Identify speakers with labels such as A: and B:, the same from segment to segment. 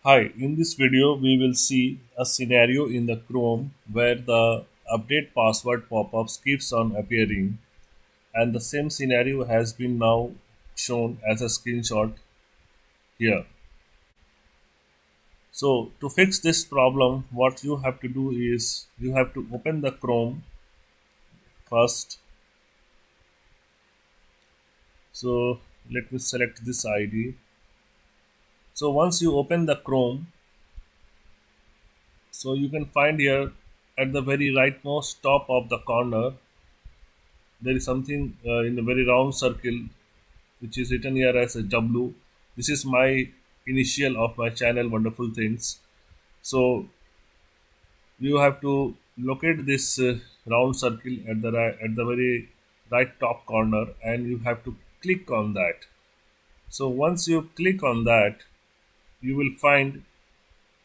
A: Hi, in this video we will see a scenario in the Chrome where the update password pop-ups keeps on appearing and the same scenario has been now shown as a screenshot here. So to fix this problem what you have to do is you have to open the Chrome first. So let me select this ID. So once you open the Chrome, so you can find here at the very rightmost top of the corner there is something in a very round circle which is written here as a W. This is my initial of my channel Wonderful Things. So you have to locate this round circle at at the very right top corner, and you have to click on that. So once you click on that, you will find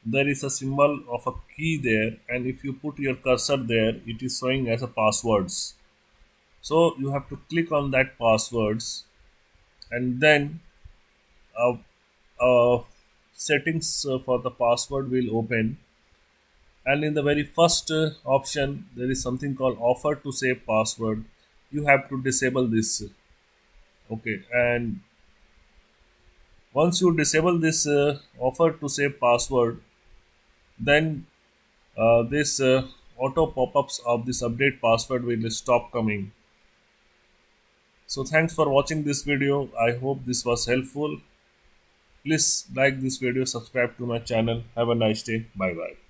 A: there is a symbol of a key there, and if you put your cursor there, it is showing as a passwords. So you have to click on that passwords, and then uh, settings for the password will open, and in the very first option there is something called offer to save password. You have to disable this. Okay, and once you disable this offer to save password, then this auto pop-ups of this update password will stop coming. So thanks for watching this video. I hope this was helpful. Please like this video, subscribe to my channel. Have a nice day. Bye bye.